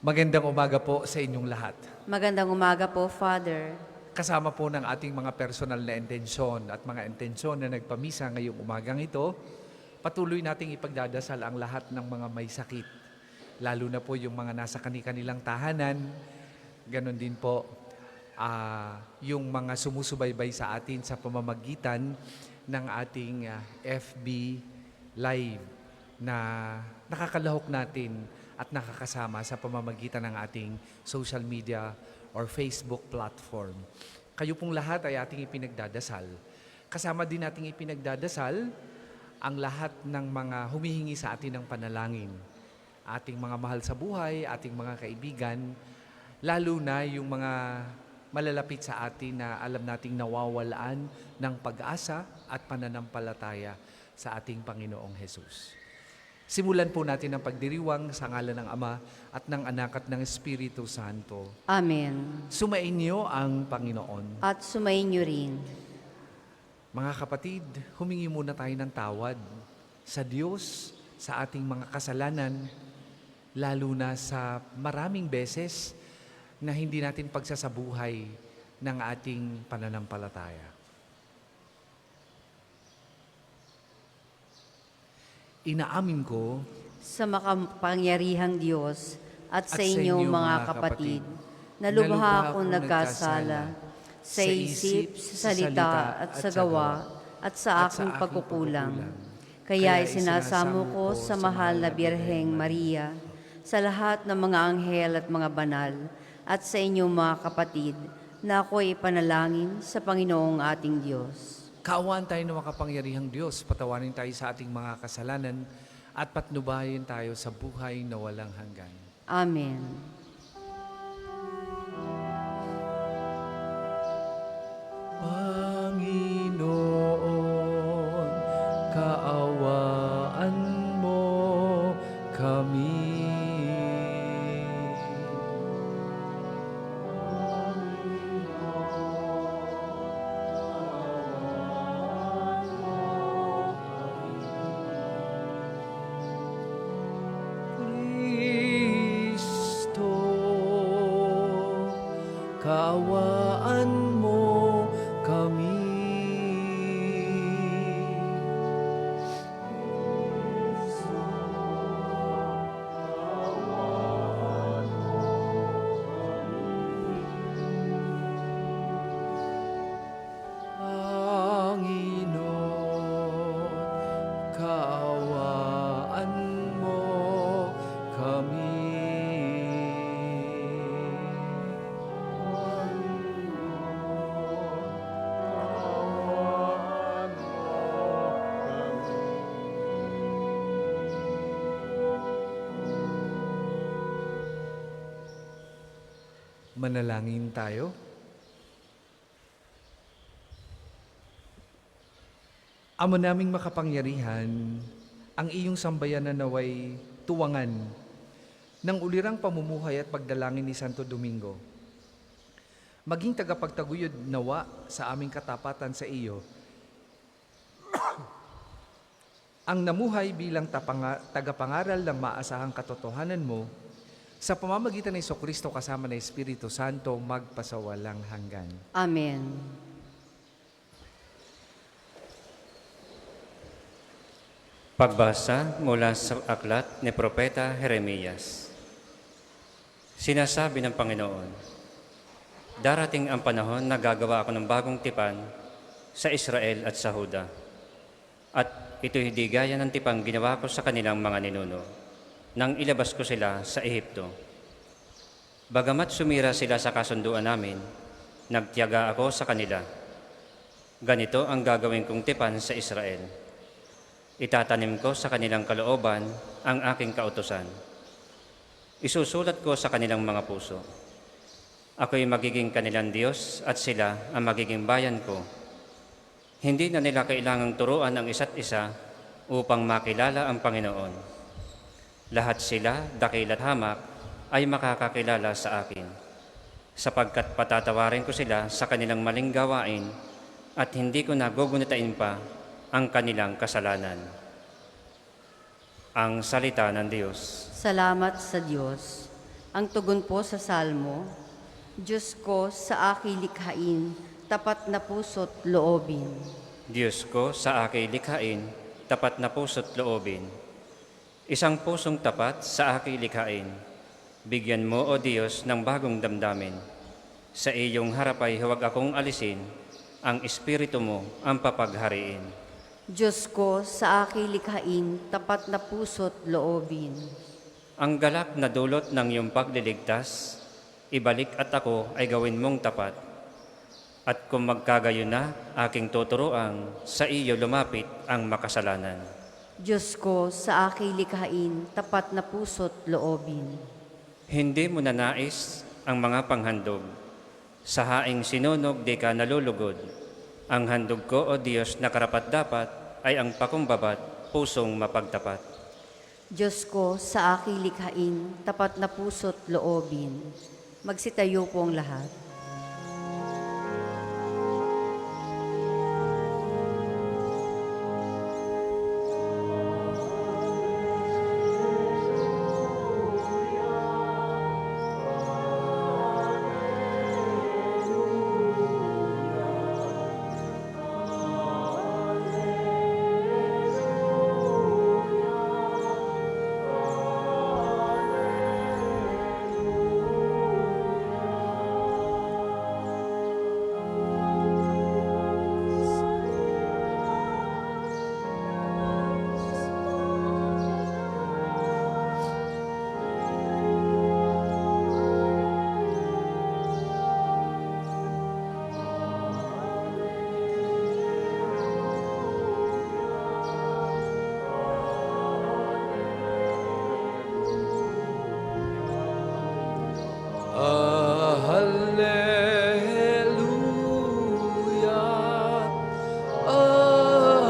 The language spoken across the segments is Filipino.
Magandang umaga po sa inyong lahat. Magandang umaga po, Father. Kasama po ng ating mga personal na intensyon at mga intensyon na nagpamisa ngayong umagang ito, patuloy nating ipagdadasal ang lahat ng mga may sakit. Lalo na po yung mga nasa kanilang tahanan, ganon din po yung mga sumusubaybay sa atin sa pamamagitan ng ating FB Live na nakakalahok natin at nakakasama sa pamamagitan ng ating social media or Facebook platform. Kayo pong lahat ay ating ipinagdadasal. Kasama din nating ipinagdadasal ang lahat ng mga humihingi sa atin ng panalangin. Ating mga mahal sa buhay, ating mga kaibigan, lalo na yung mga malalapit sa atin na alam nating nawawalaan ng pag-asa at pananampalataya sa ating Panginoong Hesus. Simulan po natin ang pagdiriwang sa ngalan ng Ama at ng Anak at ng Espiritu Santo. Amen. Sumainyo ang Panginoon. At sumainyo rin. Mga kapatid, humingi muna tayo ng tawad sa Diyos sa ating mga kasalanan, lalo na sa maraming beses na hindi natin pagsasabuhay ng ating pananampalataya. Inaamin ko Sa makapangyarihang Diyos at sa inyong mga kapatid, na lubha akong nagkasala sa isip, sa salita at sa gawa at sa aking pagkukulang. Kaya isinasamo ko sa mahal na Birheng Maria, sa lahat ng mga anghel at mga banal, at sa inyong mga kapatid, na ako'y ipanalangin sa Panginoong ating Diyos. Kaawaan tayo ng makapangyarihang Diyos, patawarin tayo sa ating mga kasalanan at patnubayan tayo sa buhay na walang hanggan. Amen. Panginoon, kaawaan mo kami. Kristo, kaawaan mo kami. Panginoon, kaawaan mo kami. Manalangin tayo. Ama naming makapangyarihan, ang iyong sambayanan naway tuwangan ng ulirang pamumuhay at pagdalangin ni Santo Domingo. Maging tagapagtaguyod nawa sa aming katapatan sa iyo, ang namuhay bilang tagapangaral ng maasahang katotohanan mo, sa pamamagitan ng Jesucristo kasama ng Espiritu Santo, magpasawalang hanggan. Amen. Pagbasa mula sa aklat ni Propeta Jeremias. Sinasabi ng Panginoon, darating ang panahon na gagawa ako ng bagong tipan sa Israel at sa Huda. At ito hindi gaya ng tipang ginawa ko sa kanilang mga ninuno, nang ilabas ko sila sa Ehipto. Bagamat sumira sila sa kasunduan namin, nagtiyaga ako sa kanila. Ganito ang gagawin kong tipan sa Israel. Itatanim ko sa kanilang kalooban ang aking kautusan. Isusulat ko sa kanilang mga puso. Ako'y magiging kanilang Diyos at sila ang magiging bayan ko. Hindi na nila kailangang turuan ang isa't isa upang makilala ang Panginoon. Lahat sila, dakil at hamak, ay makakakilala sa akin, sapagkat patatawarin ko sila sa kanilang maling gawain at hindi ko na gugunitain pa ang kanilang kasalanan. Ang salita ng Diyos. Salamat sa Diyos. Ang tugon po sa salmo, Diyos ko sa aking likhain, tapat na puso't loobin. Diyos ko sa aking likhain, tapat na puso't loobin. Isang pusong tapat sa aking likhain. Bigyan mo, O Diyos, ng bagong damdamin. Sa iyong harap ay huwag akong alisin, ang Espiritu mo ang papaghariin. Diyos ko sa aking likhain, tapat na puso't loobin. Ang galak na dulot ng iyong pagliligtas, ibalik at ako ay gawin mong tapat. At kung magkagayon na, aking tuturuan, sa iyo lumapit ang makasalanan. Diyos ko sa aking likhain, tapat na puso't loobin. Hindi mo nanais ang mga panghandog. Sa haing sinunog di ka nalulugod. Ang handog ko, O Diyos, na karapat-dapat ay ang pakumbabat, pusong mapagtapat. Diyos ko sa aking likhain, tapat na puso't loobin. Magsitayo po ang lahat. Alleluia, Alleluia.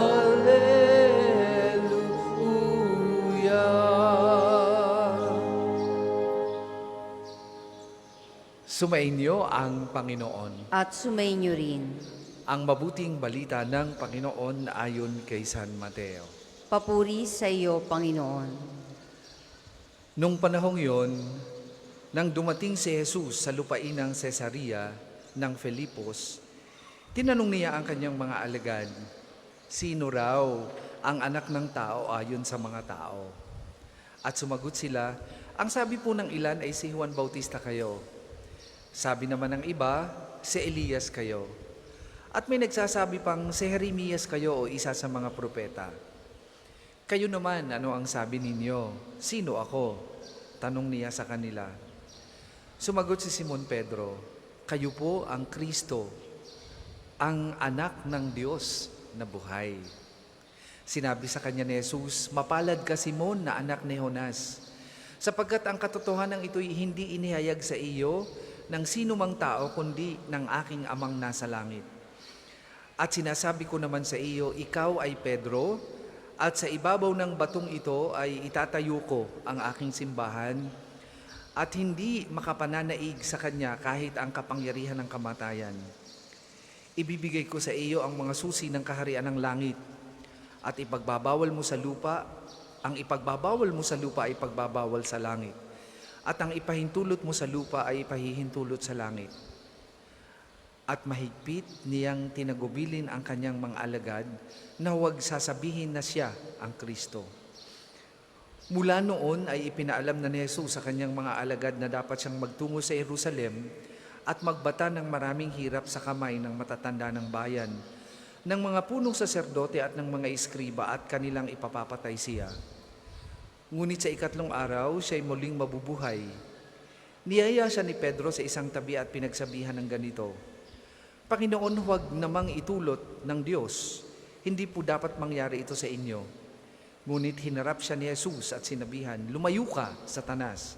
Sumainyo ang Panginoon. At sumainyo rin. Ang mabuting balita ng Panginoon ayon kay San Mateo. Papuri sa iyo, Panginoon. Nung panahong yon, nang dumating si Jesus sa lupain ng Cesarea ng Filipos, tinanong niya ang kanyang mga alagad, sino raw ang anak ng tao ayon sa mga tao? At sumagot sila, ang sabi po ng ilan ay si Juan Bautista kayo. Sabi naman ng iba, si Elias kayo. At may nagsasabi pang si Jeremias kayo o isa sa mga propeta. Kayo naman, ano ang sabi ninyo? Sino ako? Tanong niya sa kanila. Sumagot si Simon Pedro, kayo po ang Kristo, ang anak ng Diyos na buhay. Sinabi sa kanya ni Jesus, mapalad ka Simon na anak ni Jonas, sapagkat ang katotohanan ito'y hindi inihayag sa iyo ng sino mang tao kundi ng aking amang nasa langit. At sinasabi ko naman sa iyo, ikaw ay Pedro, at sa ibabaw ng batong ito ay itatayo ko ang aking simbahan, at hindi makapananaig sa kanya kahit ang kapangyarihan ng kamatayan. Ibibigay ko sa iyo ang mga susi ng kaharian ng langit, at ipagbabawal mo sa lupa, ang ipagbabawal mo sa lupa ay ipagbabawal sa langit, at ang ipahintulot mo sa lupa ay ipahihintulot sa langit. At mahigpit niyang tinagubilin ang kanyang mga alagad na huwag sasabihin na siya ang Kristo. Mula noon ay ipinaalam na ni Jesus sa kanyang mga alagad na dapat siyang magtungo sa Jerusalem at magbata ng maraming hirap sa kamay ng matatanda ng bayan, ng mga punong saserdote at ng mga iskriba, at kanilang ipapapatay siya. Ngunit sa ikatlong araw, siya'y muling mabubuhay. Niyaya siya ni Pedro sa isang tabi at pinagsabihan ng ganito, Panginoon, huwag namang itulot ng Diyos. Hindi po dapat mangyari ito sa inyo. Ngunit hinarap siya ni Jesus at sinabihan, lumayo ka, Satanas.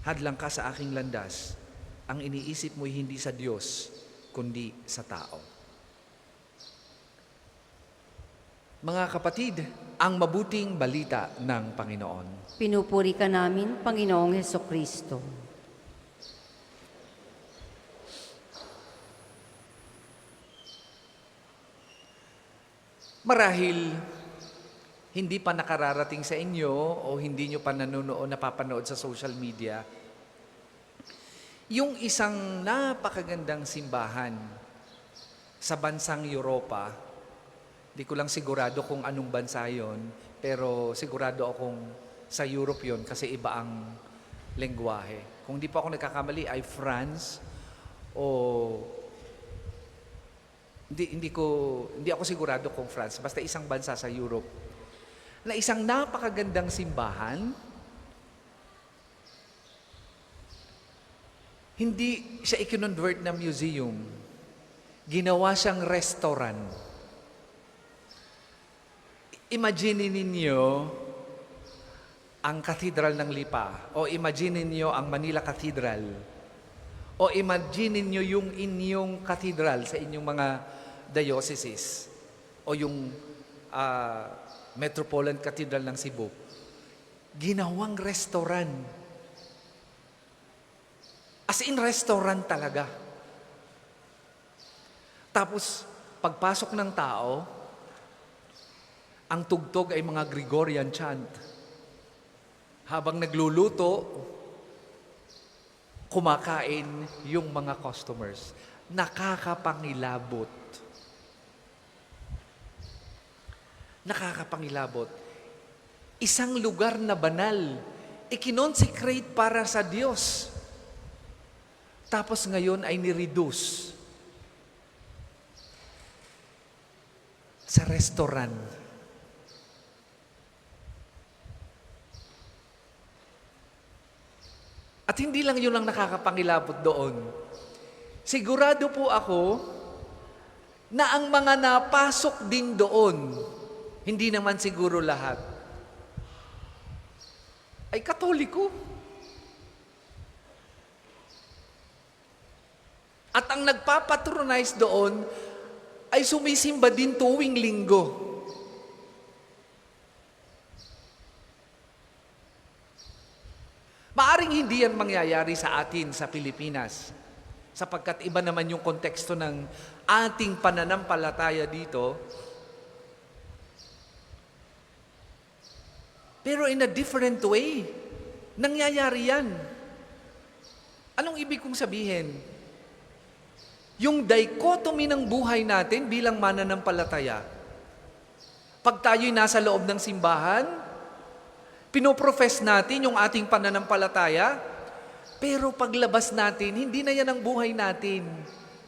Hadlang ka sa aking landas. Ang iniisip mo'y hindi sa Diyos, kundi sa tao. Mga kapatid, ang mabuting balita ng Panginoon. Pinupuri ka namin, Panginoong Hesukristo. Marahil, hindi pa nakararating sa inyo o hindi nyo pa napapanood sa social media Yung isang napakagandang simbahan sa bansang Europa, di ko lang sigurado kung anong bansa yon, pero sigurado akong sa Europe yon kasi iba ang lengguwahe. Kung di pa ako nagkakamali ay France o hindi ako sigurado kung France, basta isang bansa sa Europe na isang napakagandang simbahan. Hindi siya ikinonvert na museum. Ginawa siyang restaurant. Imagine ninyo ang Cathedral ng Lipa, o imagine ninyo ang Manila Cathedral, o imagine ninyo yung inyong cathedral sa inyong mga dioceses, o yung Metropolitan Cathedral ng Cebu. Ginawang restaurant. As in restaurant talaga. Tapos, pagpasok ng tao, ang tugtog ay mga Gregorian chant. Habang nagluluto, kumakain yung mga customers. Nakakapangilabot. Nakakapangilabot. Isang lugar na banal, ikinonsecrate para sa Diyos. Tapos ngayon ay nireduce sa restaurant. At hindi lang yun ang nakakapangilabot doon. Sigurado po ako na ang mga napasok din doon, hindi naman siguro lahat, ay Katoliko. At ang nagpapatronize doon ay sumisimba din tuwing linggo. Maaring hindi yan mangyayari sa atin sa Pilipinas, sapagkat iba naman yung konteksto ng ating pananampalataya dito. Pero in a different way, nangyayari yan. Anong ibig kong sabihin? Yung dichotomy ng buhay natin bilang mananampalataya. Pag tayo'y nasa loob ng simbahan, pinoprofess natin yung ating pananampalataya, pero paglabas natin, hindi na yan ang buhay natin.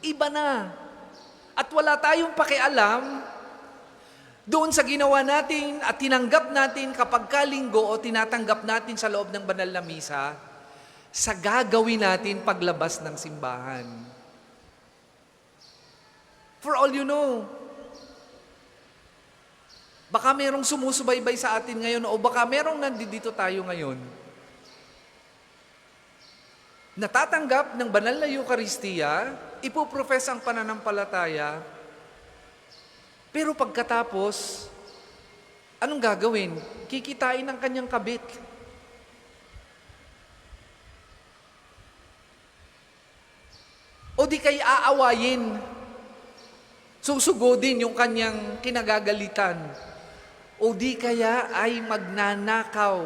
Iba na. At wala tayong pakialam doon sa ginawa natin at tinanggap natin kapag kalinggo o tinatanggap natin sa loob ng banal na misa, sa gagawin natin paglabas ng simbahan. For all you know, baka merong sumusubaybay sa atin ngayon o baka merong nandito tayo ngayon natatanggap ng banal na Eucharistia, ipoprofess ang pananampalataya, pero pagkatapos, anong gagawin? Kikitain ang kanyang kabit. O di kay aawayin, susugodin yung kanyang kinagagalitan. O di kaya ay magnanakaw.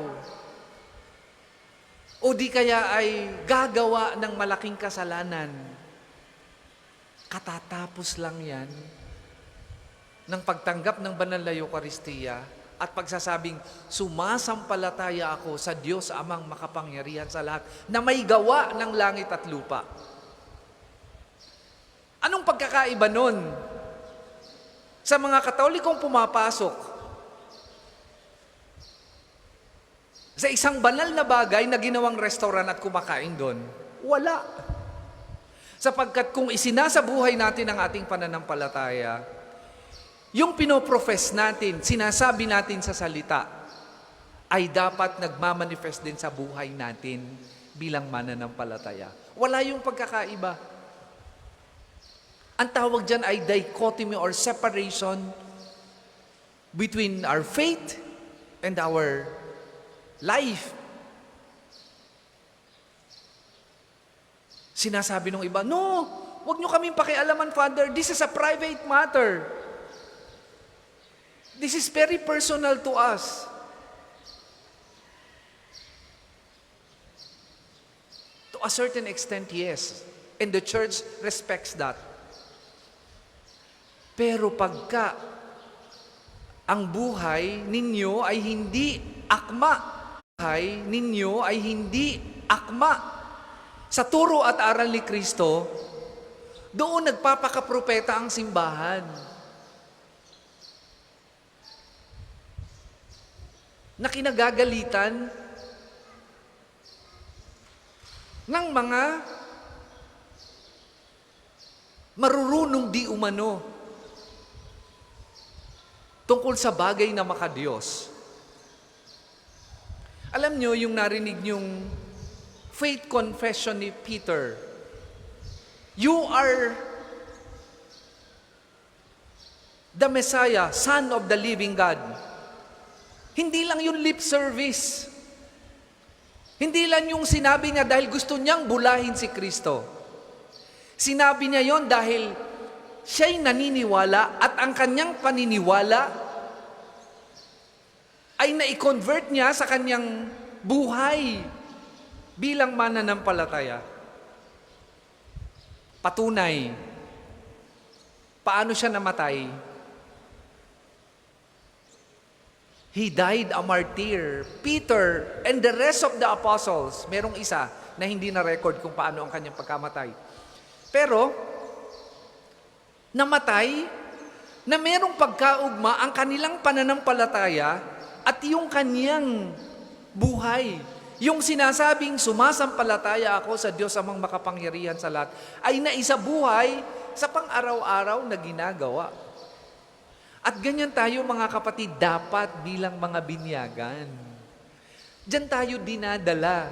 O di kaya ay gagawa ng malaking kasalanan. Katatapos lang yan ng pagtanggap ng banal na Eucharistia at pagsasabing, sumasampalataya ako sa Diyos Amang makapangyarihan sa lahat na may gawa ng langit at lupa. Anong pagkakaiba nun? Sa mga Katolikong pumapasok sa isang banal na bagay na ginawang restaurant at kumakain doon, wala. Sapagkat kung isinasabuhay natin ang ating pananampalataya, yung pinoprofess natin, sinasabi natin sa salita, ay dapat nagmamanifest din sa buhay natin bilang mananampalataya. Wala yung pagkakaiba. Ang tawag dyan ay dichotomy or separation between our faith and our life. Sinasabi ng iba, no, huwag nyo kaming pakialaman, Father. This is a private matter. This is very personal to us. To a certain extent, yes. And the church respects that. Pero pagka ang buhay ninyo ay hindi akma, buhay ninyo ay hindi akma sa turo at aral ni Kristo, doon nagpapakapropeta ang simbahan. Na kinagagalitan ng mga marurunong di umano tungkol sa bagay na makadiyos. Alam nyo, yung narinig nyong faith confession ni Peter, you are the Messiah, Son of the living God. Hindi lang yung lip service. Hindi lang yung sinabi niya dahil gusto niyang bulahin si Kristo. Sinabi niya yon dahil siya'y naniniwala at ang kanyang paniniwala ay na-convert niya sa kanyang buhay bilang mananampalataya. Patunay, paano siya namatay? He died a martyr. Peter and the rest of the apostles, merong isa na hindi na-record kung paano ang kanyang pagkamatay. Pero, namatay na merong pagkaugma ang kanilang pananampalataya at yung kanyang buhay. Yung sinasabing sumasampalataya ako sa Diyos amang makapangyarihan sa lahat ay naisabuhay sa pang-araw-araw na ginagawa. At ganyan tayo mga kapatid, dapat bilang mga binyagan. Diyan tayo dinadala.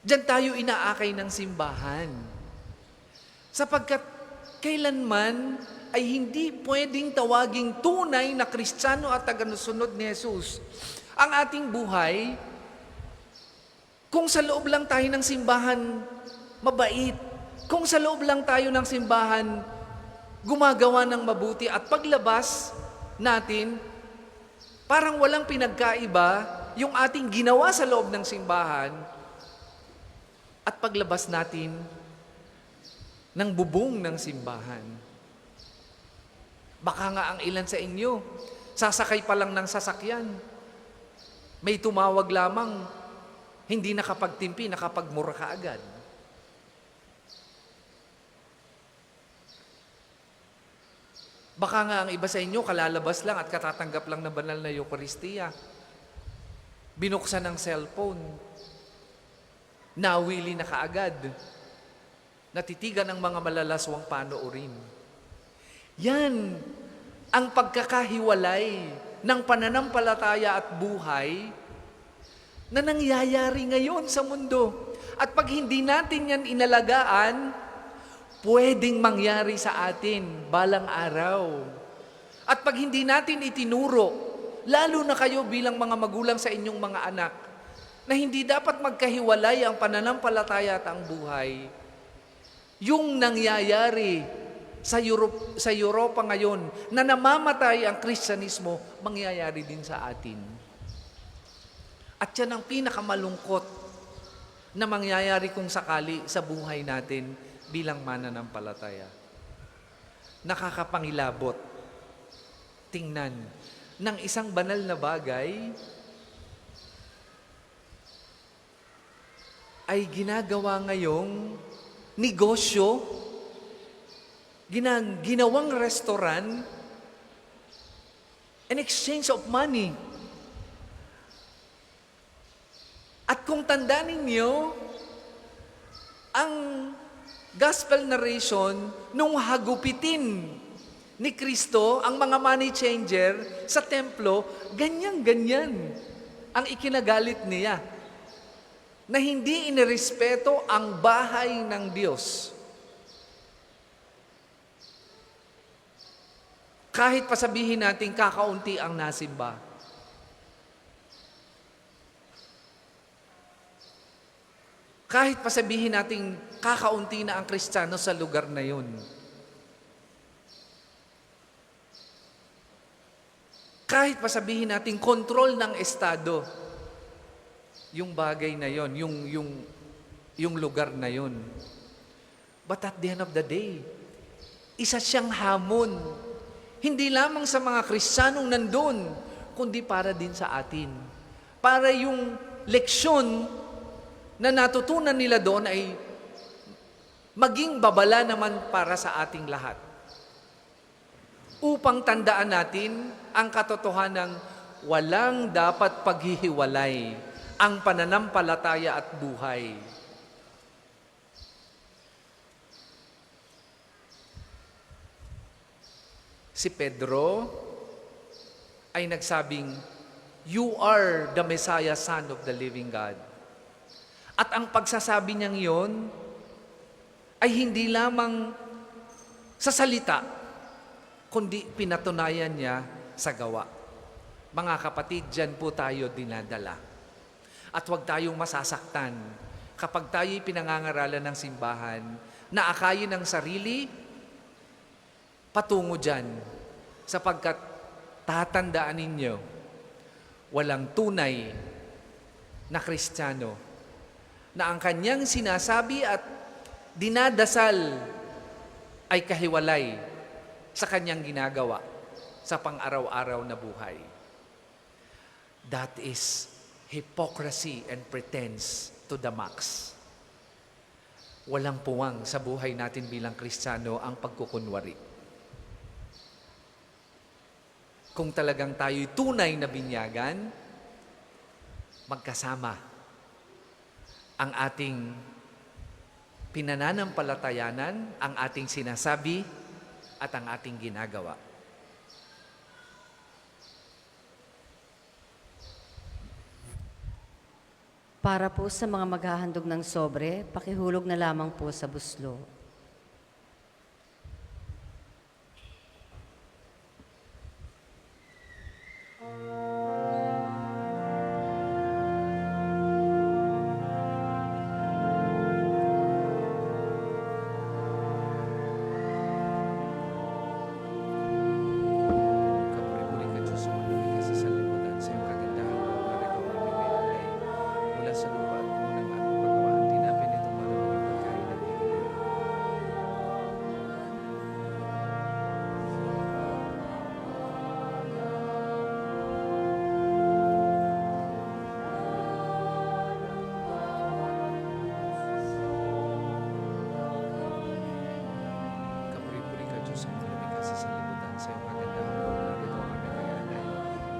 Diyan tayo inaakay ng simbahan. Sapagkat kailanman ay hindi pwedeng tawaging tunay na Kristiyano at tagasunod ni Jesus ang ating buhay kung sa loob lang tayo ng simbahan mabait, kung sa loob lang tayo ng simbahan gumagawa ng mabuti at paglabas natin, parang walang pinagkaiba yung ating ginawa sa loob ng simbahan at paglabas natin ng bubong ng simbahan. Baka nga ang ilan sa inyo, sasakay pa lang ng sasakyan. May tumawag lamang, hindi nakapagtimpi, nakapagmura ka agad. Baka nga ang iba sa inyo, kalalabas lang at katatanggap lang ng banal na Eucharistia. Binuksan ng cellphone. Nawili na kaagad. Natitigan ng mga malalaswang panoorin. Yan ang pagkakahiwalay ng pananampalataya at buhay na nangyayari ngayon sa mundo. At pag hindi natin yan inalagaan, pwedeng mangyari sa atin balang araw. At pag hindi natin itinuro, lalo na kayo bilang mga magulang sa inyong mga anak, na hindi dapat magkahiwalay ang pananampalataya at ang buhay, yung nangyayari sa Europa ngayon, na namamatay ang Kristyanismo, mangyayari din sa atin. At yan ang pinakamalungkot na mangyayari kung sakali sa buhay natin bilang mananampalataya. Nakakapangilabot. Tingnan, ng isang banal na bagay ay ginagawa ngayong negosyo, ginawang restaurant, an exchange of money. At kung tandaan ninyo, ang gospel narration nung hagupitin ni Kristo ang mga money changer sa templo, ganyan-ganyan ang ikinagalit niya. Na hindi inirespeto ang bahay ng Diyos. Kahit pasabihin natin kakaunti ang nasimba. Kahit pasabihin natin kakaunti na ang Kristiyano sa lugar na yun. Kahit pasabihin natin kontrol ng Estado. yung bagay na yon, yung lugar na yon. But at the end of the day, isa siyang hamon. Hindi lamang sa mga Kristiyanong nandun, kundi para din sa atin. Para yung leksyon na natutunan nila doon ay maging babala naman para sa ating lahat. Upang tandaan natin ang katotohanang walang dapat paghihiwalay ang pananampalataya at buhay. Si Pedro ay nagsabing, "You are the Messiah, Son of the living God." At ang pagsasabi niyang iyon ay hindi lamang sa salita, kundi pinatunayan niya sa gawa. Mga kapatid, dyan po tayo dinadala. At huwag tayong masasaktan kapag tayo'y pinangangaralan ng simbahan na akayin ng sarili patungo dyan, sapagkat tatandaan ninyo, walang tunay na Kristiyano na ang kanyang sinasabi at dinadasal ay kahiwalay sa kanyang ginagawa sa pang-araw-araw na buhay. That is hypocrisy and pretense to the max. Walang puwang sa buhay natin bilang Kristiyano ang pagkukunwari. Kung talagang tayo'y tunay na binyagan, magkasama ang ating pinananampalatayanan, ang ating sinasabi, at ang ating ginagawa. Para po sa mga maghahandog ng sobre, pakihulog na lamang po sa buslo. Kapuri-puri ka, Diyos, sumalamig ka sa sanlibutan, sa iyong kagandahan ko, narito ang aming may alay. Mula sa lupa at kung ng aming pagawaan, tinapin ito para maging pagkain at bibigay. Kapuri-puri ka, Diyos, sumalamig ka sa sanlibutan, sa iyong kagandahan ko, narito ang aming may alay.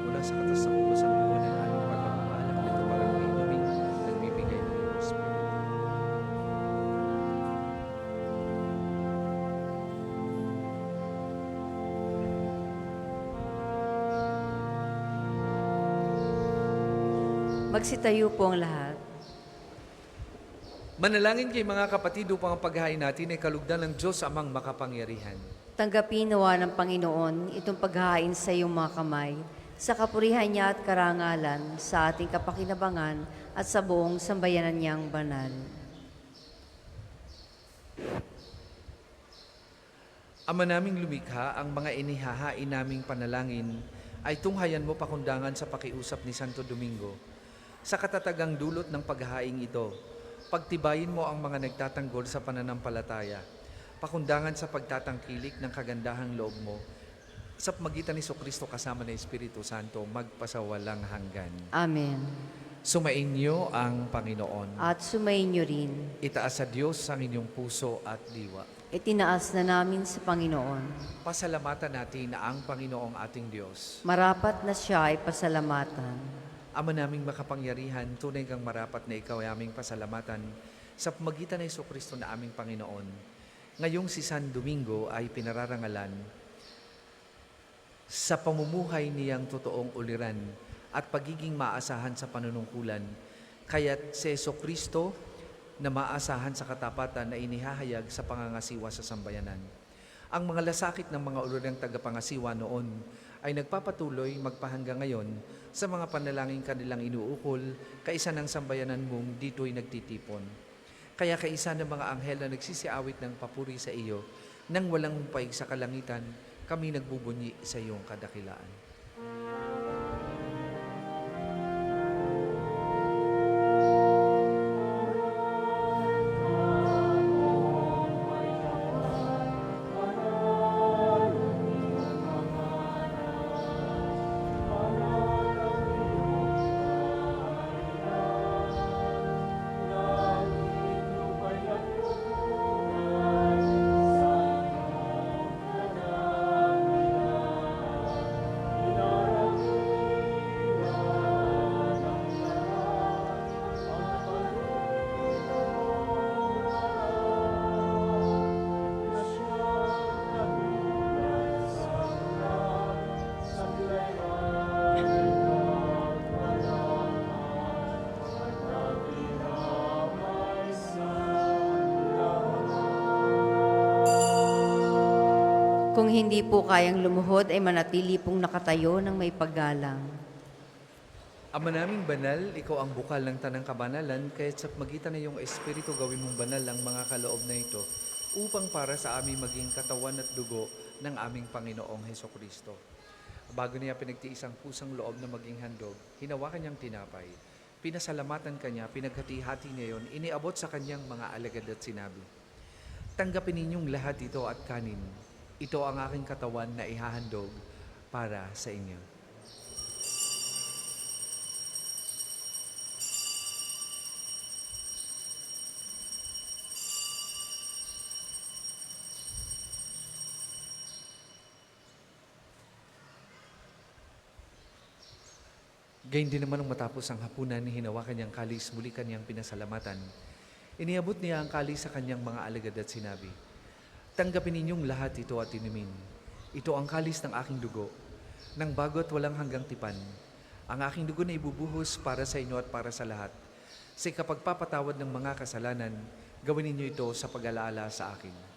Mula sa katas ng ulo sa lupa ng aming pagmamaalak nito para maging inumin, nagbibigay ng iyong Espiritu. Magsitayo po ang lahat. Manalangin kay mga kapatid upang ang paghahain natin ay kalugdan ng Diyos amang makapangyarihan. Tanggapin nawa ng Panginoon itong paghahain sa iyong mga kamay, sa kapurihan niya at karangalan, sa ating kapakinabangan at sa buong sambayanan niyang banal. Ama naming lumikha, ang mga inihahain naming panalangin ay tunghayan mo pakundangan sa pakiusap ni Santo Domingo. Sa katatagang dulot ng paghahaing ito, pagtibayin mo ang mga nagtatanggol sa pananampalataya, pakundangan sa pagtatangkilik ng kagandahang loob mo, sa magitan ni Jesucristo kasama ng Espiritu Santo, magpasawalang hanggan. Amen. Sumainyo ang Panginoon. At sumayin niyo rin, Itaas sa Diyos ang inyong puso at diwa. itinaas na namin sa Panginoon. Pasalamatan natin ang Panginoong ating Diyos. Marapat na siya ay pasalamatan. Ama naming makapangyarihan, tunay kang marapat na ikaw ay aming pasalamatan sa pamagitan ng Jesucristo na aming Panginoon. Ngayong si San Domingo ay pinararangalan sa pamumuhay niyang totoong uliran at pagiging maasahan sa panunungkulan. Kaya't si Jesucristo na maasahan sa katapatan na inihahayag sa pangangasiwa sa sambayanan. Ang mga lasakit ng mga ulirang tagapangasiwa noon ay nagpapatuloy magpahanggang ngayon sa mga panalangin kanilang inuukol, kaisa ng sambayanan mong dito'y nagtitipon. Kaya kaisa ng mga anghel na nagsisiawit ng papuri sa iyo, nang walang humpay sa kalangitan, kami nagbubunyi sa iyong kadakilaan. hindi po kayang lumuhod ay manatili pong nakatayo ng may paggalang. Ama naming banal, ikaw ang bukal ng tanang kabanalan, kaya't sa magitan na iyong Espiritu gawin mong banal ang mga kaloob na ito, upang para sa amin maging katawan at dugo ng aming Panginoong Hesukristo. Bago niya pinagtiis ang pusang loob na maging handog, hinawakan niyang tinapay. Pinasalamatan kanya, pinaghati-hati niya yon, iniabot sa kanyang mga alagad at sinabi, "Tanggapin ninyong lahat ito at kanin. Ito ang aking katawan na ihahandog para sa inyo." Gayun din naman nung matapos ang hapunan, hinawakan niyang kalis, muli kanyang pinasalamatan. Iniabot niya ang kalis sa kanyang mga alagad at sinabi, "Tanggapin ninyong lahat ito at inumin. Ito ang kalis ng aking dugo, ng bago at walang hanggang tipan. Ang aking dugo na ibubuhos para sa inyo at para sa lahat. Sa kapagpapatawad ng mga kasalanan, gawin ninyo ito sa pag-alaala sa akin."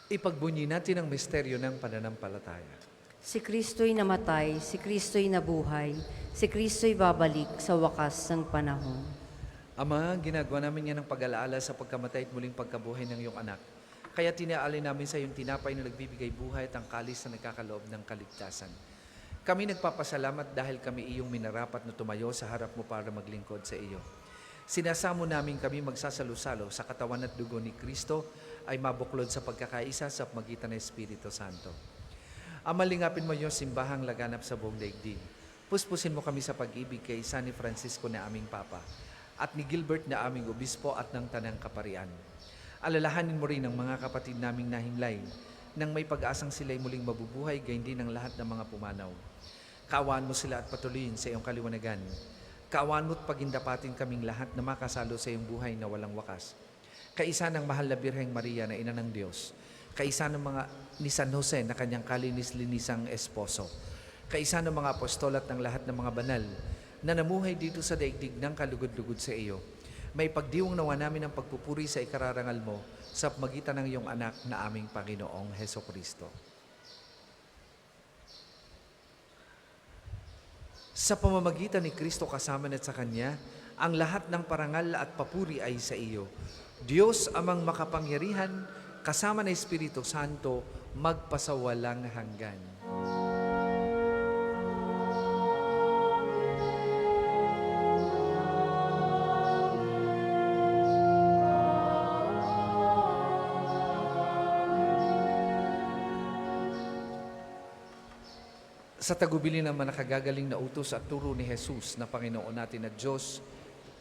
Ipagbunyi natin ang misteryo ng pananampalataya. Si Kristo'y namatay, si Kristo'y nabuhay, si Kristo'y babalik sa wakas ng panahon. Ama, ginagawa namin yan ng pag-alaala sa pagkamatay at muling pagkabuhay ng iyong anak. Kaya tinaalay namin sa iyong tinapay na nagbibigay buhay at ang kalis na nagkakaloob ng kaligtasan. Kami nagpapasalamat dahil kami iyong minarapat na tumayo sa harap mo para maglingkod sa iyo. Sinasamo namin kami magsasalo-salo sa katawan at dugo ni Kristo ay mabuklod sa pagkakaisa sa magitan ng Espiritu Santo. Ama, lingapin mo yung simbahang laganap sa buong daigdig. Puspusin mo kami sa pag-ibig kay San Francisco na aming Papa at ni Gilbert na aming Obispo at ng Tanang Kaparian. Alalahanin mo rin ang mga kapatid naming nahimlay nang may pag-asang sila'y muling mabubuhay, gayon din ang lahat ng mga pumanaw. Kaawaan mo sila at patuloyin sa iyong kaliwanagan. Kaawaan mo at pagindapatin kaming lahat na makasalo sa iyong buhay na walang wakas. Kaisa ng mahal na Birheng Maria na ina ng Diyos. Kaisa ng mga ni San Jose na kanyang kalinis-linisang esposo. Kaisa ng mga apostol at ng lahat ng mga banal na namuhay dito sa daigdig ng kalugod-lugod sa iyo. May pagdiwang nawa namin ang pagpupuri sa ikararangal mo sa magitan ng iyong anak na aming Panginoong Hesukristo. Sa pamamagitan ni Kristo kasama at sa Kanya, ang lahat ng parangal at papuri ay sa iyo. Diyos amang makapangyarihan, kasama ng Espiritu Santo, magpasawalang hanggan. Sa tagubilin naman nakagagaling na utos at turo ni Jesus na Panginoon natin at Diyos,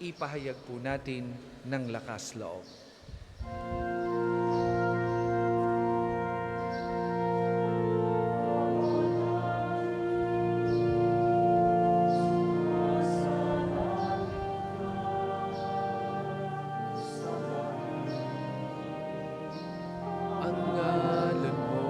ipahayag po natin ng lakas loob. Ang ngalan mo,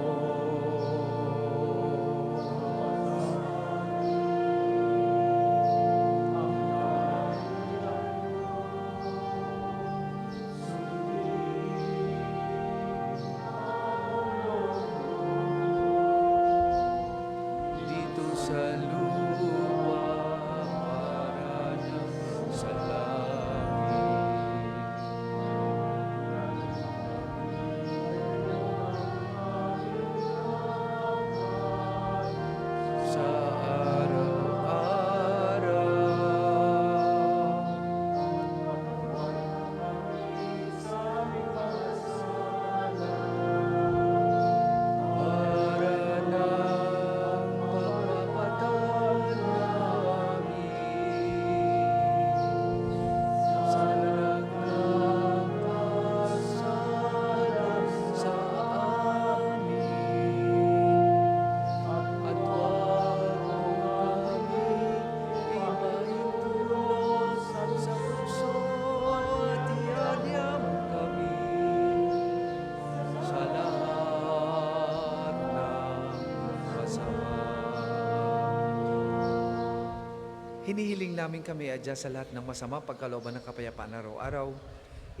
Hinihiling namin kami adya sa lahat ng masama pagkalooban ng kapayapaan araw-araw,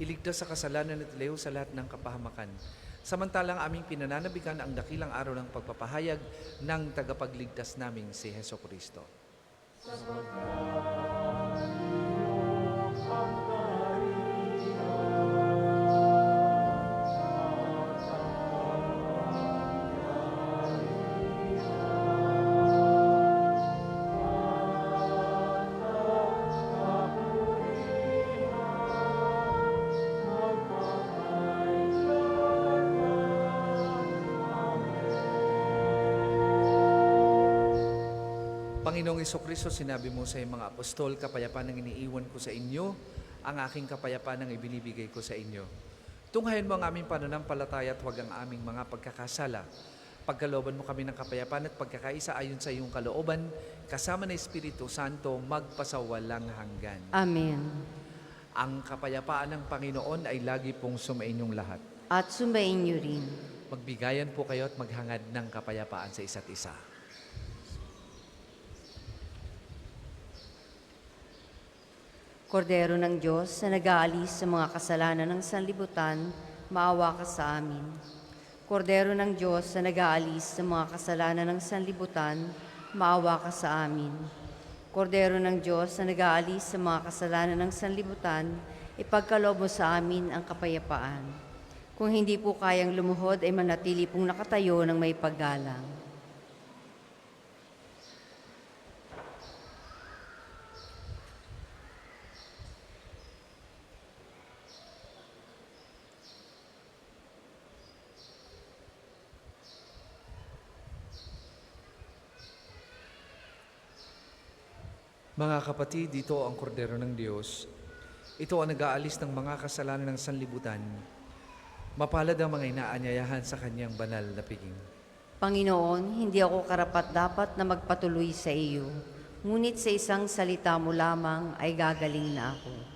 iligtas sa kasalanan at ilayo sa lahat ng kapahamakan. Samantalang aming pinananabikan ang dakilang araw ng pagpapahayag ng tagapagligtas naming si Heso Kristo. Panginoong Kristo, sinabi mo sa iyong mga apostol, kapayapaan ang iniiwan ko sa inyo, ang aking kapayapaan ang ibinibigay ko sa inyo. Tunghayan mo ang aming pananampalataya at huwag ang aming mga pagkakasala. Pagkalooban mo kami ng kapayapaan at pagkakaisa ayon sa iyong kalooban, kasama ng Espiritu Santo, magpasawalang hanggan. Amen. Ang kapayapaan ng Panginoon ay lagi pong sumainyong lahat. At sumayin niyo rin. Magbigayan po kayo at maghangad ng kapayapaan sa isa't isa. Kordero ng Diyos na nag-aalis sa mga kasalanan ng sanlibutan, maawa ka sa amin. Kordero ng Diyos na nag-aalis sa mga kasalanan ng sanlibutan, maawa ka sa amin. Kordero ng Diyos na nag-aalis sa mga kasalanan ng sanlibutan, ipagkaloob mo sa amin ang kapayapaan. Kung hindi po kayang lumuhod, ay manatili pong nakatayo ng may paggalang. Mga kapatid, dito ang kordero ng Diyos. Ito ang nag-aalis ng mga kasalanan ng sanlibutan. Mapalad ang mga inaanyayahan sa kanyang banal na piging. Panginoon, hindi ako karapat-dapat na magpatuloy sa iyo, ngunit sa isang salita mo lamang ay gagaling na ako.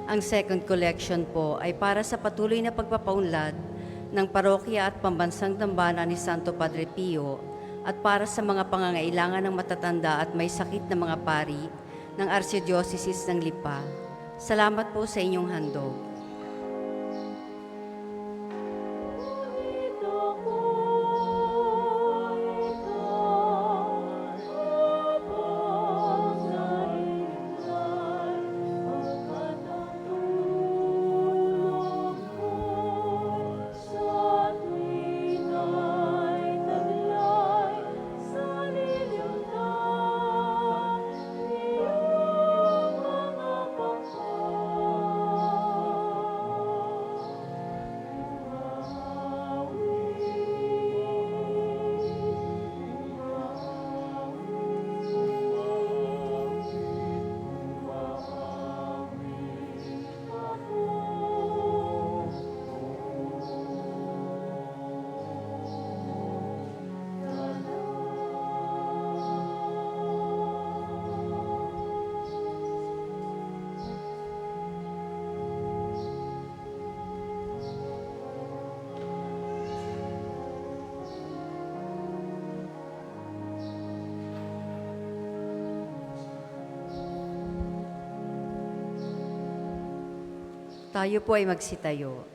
Ang second collection po ay para sa patuloy na pagpapaunlad ng parokya at pambansang dambana ni Santo Padre Pio at para sa mga pangangailangan ng matatanda at may sakit na mga pari ng Archdiocese ng Lipa. Salamat po sa inyong handog. Tayo po ay magsitayo.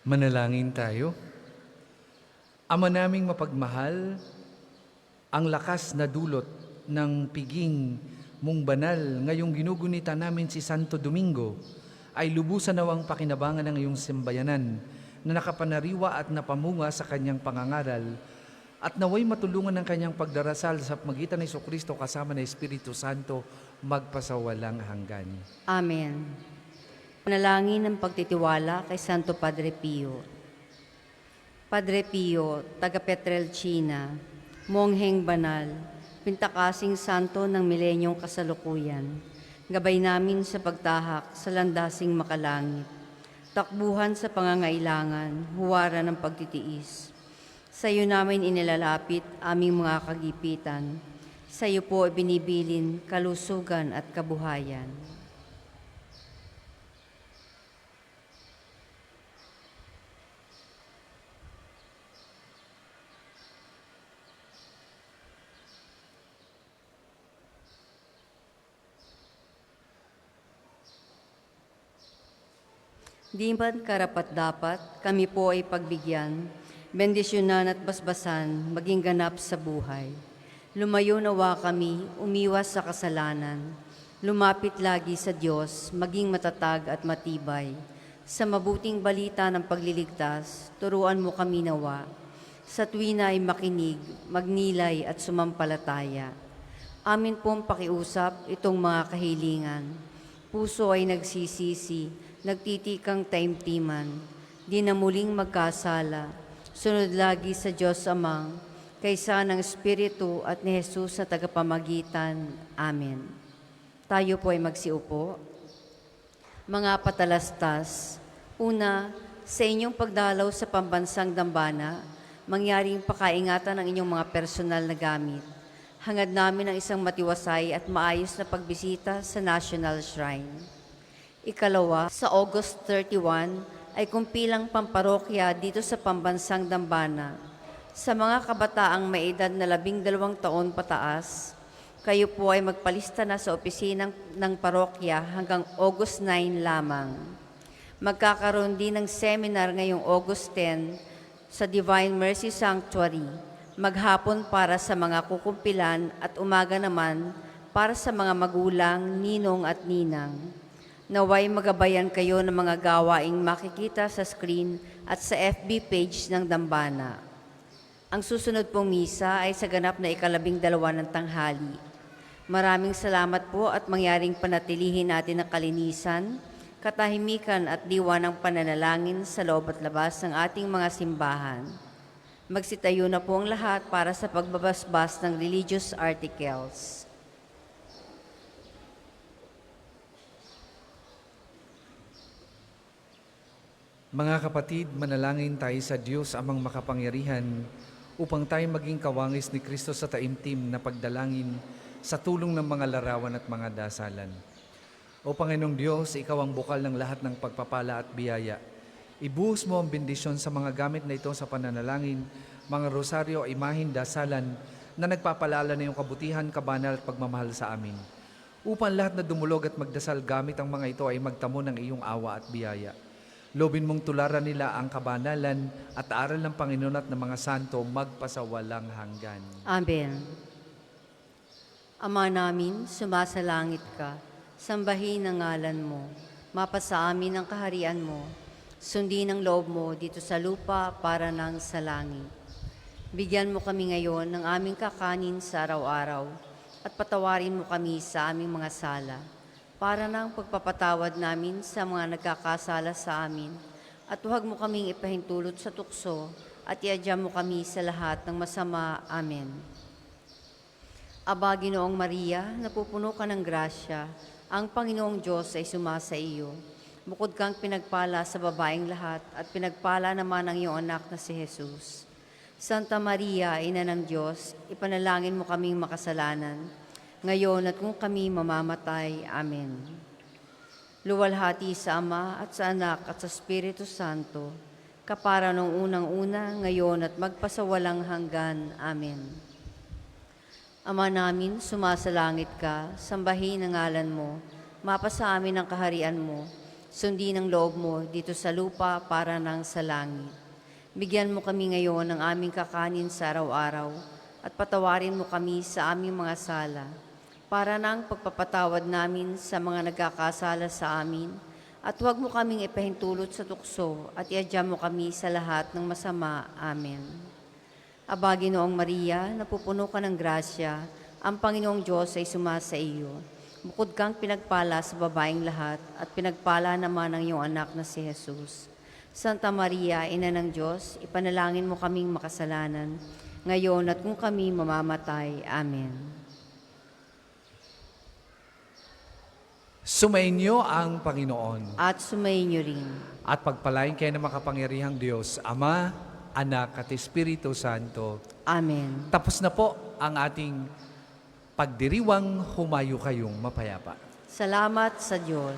Manalangin tayo. Ama naming mapagmahal, ang lakas na dulot ng piging mong banal ngayong ginugunita namin si Santo Domingo ay lubusan nawang pakinabangan ng iyong simbayanan na nakapanariwa at napamunga sa kanyang pangangaral at naway matulungan ng kanyang pagdarasal sa pagitan ni Jesucristo kasama ng Espiritu Santo magpasawalang hanggan. Amen. Panalangin ng pagtitiwala kay Santo Padre Pio. Padre Pio, taga Petrelcina, mongheng banal, pintakasing santo ng milenyong kasalukuyan, gabay namin sa pagtahak sa landasing makalangit, takbuhan sa pangangailangan, huwara ng pagtitiis. Sa iyo namin inilalapit aming mga kagipitan, sa iyo po ibinibilin kalusugan at kabuhayan. Di man karapat-dapat, kami po ay pagbigyan, bendisyonan at basbasan, maging ganap sa buhay. Lumayo nawa kami, umiwas sa kasalanan, lumapit lagi sa Diyos, maging matatag at matibay. Sa mabuting balita ng pagliligtas, turuan mo kami nawa. Sa tuwina ay makinig, magnilay at sumampalataya. Amin pong pakiusap itong mga kahilingan. Puso ay nagsisisi, nagtitikang taimtiman, di na muling magkasala, sunod lagi sa Diyos Amang, kaysa ng Espiritu at ni Jesus na tagapamagitan. Amen. Tayo po ay magsiupo. Mga patalastas, una, sa inyong pagdalaw sa pambansang dambana, mangyaring pakaingatan ang inyong mga personal na gamit. Hangad namin ang isang matiwasay at maayos na pagbisita sa National Shrine. Ikalawa, sa August 31 ay kumpilang pamparokya dito sa pambansang dambana. Sa mga kabataang may edad na 12 taon pataas, kayo po ay magpalista na sa opisinang ng parokya hanggang August 9 lamang. Magkakaroon din ng seminar ngayong August 10 sa Divine Mercy Sanctuary, maghapon para sa mga kukumpilan at umaga naman para sa mga magulang, ninong at ninang. Naway magabayan kayo ng mga gawaing makikita sa screen at sa FB page ng Dambana. Ang susunod pong misa ay sa ganap na 12 ng tanghali. Maraming salamat po at mangyaring panatilihin natin ang kalinisan, katahimikan at diwa ng pananalangin sa loob at labas ng ating mga simbahan. Magsitayo na po ang lahat para sa pagbabasbas ng religious articles. Mga kapatid, manalangin tayo sa Diyos amang makapangyarihan upang tayo maging kawangis ni Kristo sa taimtim na pagdalangin sa tulong ng mga larawan at mga dasalan. O Panginoong Diyos, Ikaw ang bukal ng lahat ng pagpapala at biyaya. Ibuhos mo ang bendisyon sa mga gamit na ito sa pananalangin, mga rosaryo, imahin, dasalan na nagpapalala na iyong kabutihan, kabanal at pagmamahal sa amin. Upang lahat na dumulog at magdasal gamit ang mga ito ay magtamo ng iyong awa at biyaya. Lobin mong tularan nila ang kabanalan at aral ng Panginoon at ng mga santo magpasawalang hanggan. Amen. Ama namin, sumasalangit ka, sambahin ang ngalan mo, mapasa amin ang kaharian mo, sundin ang loob mo dito sa lupa para nang sa langit. Bigyan mo kami ngayon ng aming kakanin sa araw-araw at patawarin mo kami sa aming mga sala para nang pagpapatawad namin sa mga nagkakasala sa amin at huwag mo kaming ipahintulot sa tukso at iadya mo kami sa lahat ng masama. Amen. Aba, Ginoong Maria, napupuno ka ng grasya, ang Panginoong Diyos ay sumasa iyo. Bukod kang pinagpala sa babaeng lahat at pinagpala naman ang iyong anak na si Jesus. Santa Maria, Ina ng Diyos, ipanalangin mo kaming makasalanan, ngayon at kung kami mamamatay. Amen. Luwalhati sa Ama at sa Anak at sa Espiritu Santo, kapara nung unang-una, ngayon at magpasawalang hanggan. Amen. Ama namin, sumasalangit ka, sambahin ang ngalan mo, mapasa amin ang kaharian mo, sundin ang loob mo dito sa lupa para nang sa langit. Bigyan mo kami ngayon ng aming kakanin sa araw-araw at patawarin mo kami sa aming mga sala para nang pagpapatawad namin sa mga nagkakasala sa amin at huwag mo kaming ipahintulot sa tukso at iadya mo kami sa lahat ng masama. Amen. Aba, Ginoong Maria, napupuno ka ng grasya, ang Panginoong Diyos ay sumasa iyo. Bukod kang pinagpala sa babaeng lahat at pinagpala naman ang iyong anak na si Jesus. Santa Maria, Ina ng Diyos, ipanalangin mo kaming makasalanan, ngayon at kung kami mamamatay. Amen. Sumainyo ang Panginoon At sumainyo rin. at pagpalain kayo ng makapangyarihang Diyos, Ama, Anak at Espiritu Santo. Amen. Tapos na po ang ating pagdiriwang, humayo kayong mapayapa. Salamat sa Diyos.